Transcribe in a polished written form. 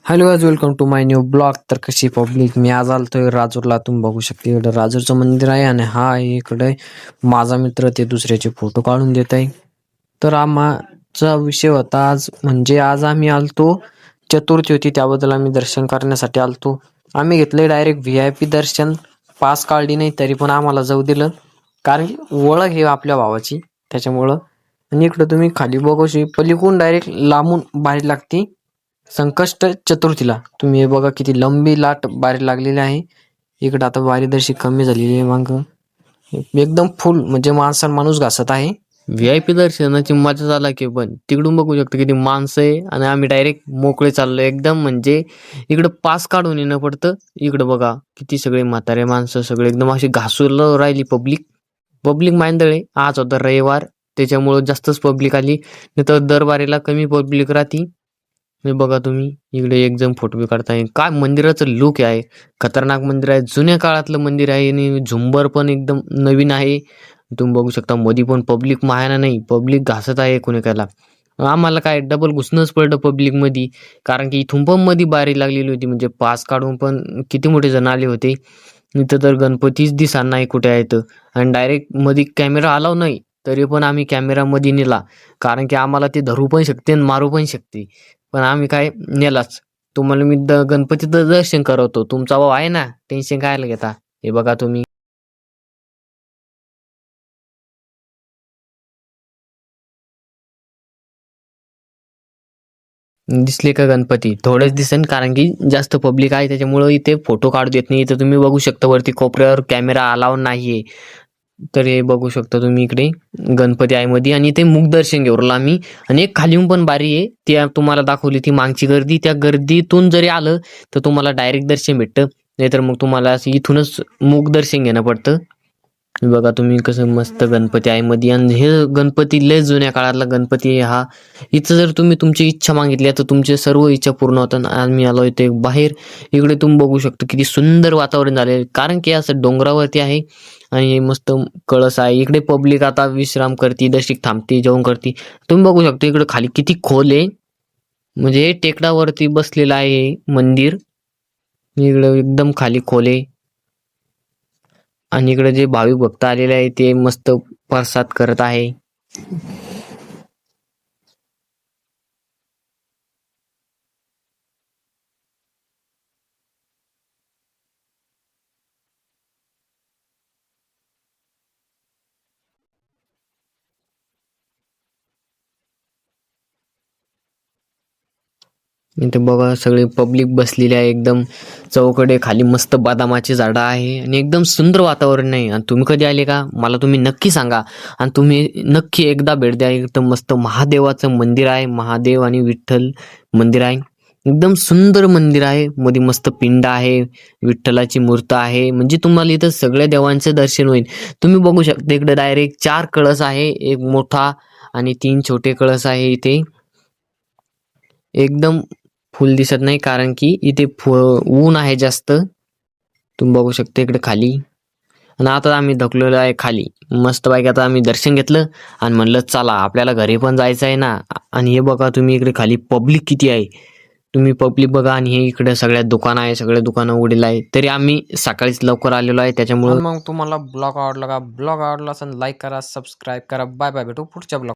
Hello guys, welcome to my new blog. तर कशी public, मी आज आलतोय राजूरला. तुम्ही बघू शकता इकडे राजूरचं मंदिर आहे आणि हा आहे इकडे माझा मित्र ते दुसऱ्याचे फोटो काढून देत आहे. तर आमचा विषय होता आज, म्हणजे आज आम्ही आलतो, चतुर्थी होती त्याबद्दल आम्ही दर्शन करण्यासाठी आलतो. आम्ही घेतले डायरेक्ट VIP दर्शन, पास काढली नाही तरी पण आम्हाला जाऊ दिलं, कारण की ओळख हे आपल्या भावाची त्याच्यामुळं. आणि इकडे तुम्ही खाली बघू पलीकडून डायरेक्ट लांबून बाहेर लागते संकष्ट चतुर्थीला. तुम्ही हे बघा किती लंबी लाट बाहेर लागलेली आहे. इकडे आता बारी दर्शी कमी झालेली आहे, मग एकदम फुल म्हणजे माणूस घासत आहे. VIP दर्शनाची मजा झाला की, पण तिकडून बघू शकतो किती माणसं आहे आणि आम्ही डायरेक्ट मोकळे चाललो एकदम. म्हणजे इकडं पास काढून येणं पडतं. इकडे बघा किती सगळे म्हातारे माणसं, सगळे एकदम अशी घासून राहिली पब्लिक. पब्लिक मांदळे आज होता रविवार, त्याच्यामुळं जास्तच पब्लिक आली, नाही तर दरबारीला कमी पब्लिक राहती. हे बघा तुम्ही इकडे एक जण फोटो बी काढताय. काय मंदिराचं लुक आहे, खतरनाक मंदिर आहे, जुन्या काळातलं मंदिर आहे आणि झुंबर पण एकदम नवीन आहे. तुम्ही बघू शकता मध्ये पण पब्लिक मायाना नाही, पब्लिक घासत आहे कोणीकाला. आम्हाला काय डबल घुसणंच पडलं पब्लिक मध्ये, कारण की इथून पण मध्ये बारी लागलेली होती. म्हणजे पास काढून पण किती मोठे जण आले होते. इथं तर गणपतीच दिसणार नाही कुठे आहेत, आणि डायरेक्ट मध्ये कॅमेरा अलाव नाही तरी पण आम्ही कॅमेरा मध्ये नेला, कारण की आम्हाला ते धरू पण शकते आणि मारू पण शकते. पण आम्ही काय नेलाच. तुम्हाला मी गणपतीचं दर्शन करवतो, तुमचा भाऊ आहे ना, टेन्शन काय घेता. हे बघा तुम्ही, दिसले का गणपती? थोडेच दिसेन, कारण की जास्त पब्लिक आहे त्याच्यामुळे इथे फोटो काढू देत नाही. इथे तुम्ही बघू शकता वरती कोपऱ्यावर कॅमेरा अलाव नाहीये. तर हे बघू शकता तुम्ही इकडे गणपती आहे मध्ये, आणि ते मुख दर्शन घेऊन आम्ही. आणि एक खालीहून पण बारी आहे, ती तुम्हाला दाखवली ती मागची गर्दी. त्या गर्दीतून जरी आलं तर तुम्हाला डायरेक्ट दर्शन भेटतं, नाहीतर मग तुम्हाला असं इथूनच मुख दर्शन घेणं पडतं. बघा तुम्ही कसं मस्त गणपती आहे मध्ये, आणि हे गणपती लय जुन्या काळातला गणपती आहे हा. इथं जर तुम्ही तुमची इच्छा मागितली तर तुमचे सर्व इच्छा पूर्ण होतात. आम्ही आलो इथे बाहेर. इकडे तुम्ही बघू शकता किती सुंदर वातावरण झाले, कारण की असं डोंगरावरती आहे आणि हे मस्त कळस आहे. इकडे पब्लिक आता विश्राम करते, दर्शिक थांबते, जेवण करते. तुम्ही बघू शकता इकडे खाली किती खोल आहे, म्हणजे टेकडावरती बसलेलं आहे मंदिर. इकडे एकदम खाली खोल आहे, आणि इकडे जे भाविक भक्त आलेले आहे ते मस्त प्रसाद करत आहे. इथे बघा सगळे पब्लिक बसलेली आहे एकदम चौकडे. खाली मस्त बदामाची झाडं आहे आणि एकदम सुंदर वातावरण आहे. आणि तुम्ही कधी आले का मला तुम्ही नक्की सांगा, आणि तुम्ही नक्की एकदा भेट द्या. एकदम मस्त महादेवाचं मंदिर आहे, महादेव आणि विठ्ठल मंदिर आहे. एकदम सुंदर मंदिर आहे, मध्ये मस्त पिंड आहे, विठ्ठलाची मूर्त आहे. म्हणजे तुम्हाला इथं सगळ्या देवांचे दर्शन होईल. तुम्ही बघू शकता इकडे डायरेक्ट 4 कळस आहे, एक मोठा आणि 3 छोटे कळस आहे. इथे एकदम फुल दिसत नाही, कारण की इथे ऊन आहे जास्त. तुम्ही बघू शकता इकडे खाली. आणि आता आम्ही धकलेलो आहे खाली मस्त पैकी. आता आम्ही दर्शन घेतलं आणि म्हणलं चला आपल्याला घरी पण जायचं आहे ना. आणि हे बघा तुम्ही इकडे खाली पब्लिक किती आहे, तुम्ही पब्लिक बघा. आणि हे इकडे सगळ्या दुकान आहे, सगळे दुकानं उघडलेलं आहे. तरी आम्ही सकाळीच लवकर आलेलो आहे त्याच्यामुळे. मग तुम्हाला ब्लॉग आवडला का? ब्लॉग आवडला असेल लाईक करा, सबस्क्राईब करा. बाय बाय, भेटू पुढच्या ब्लॉग.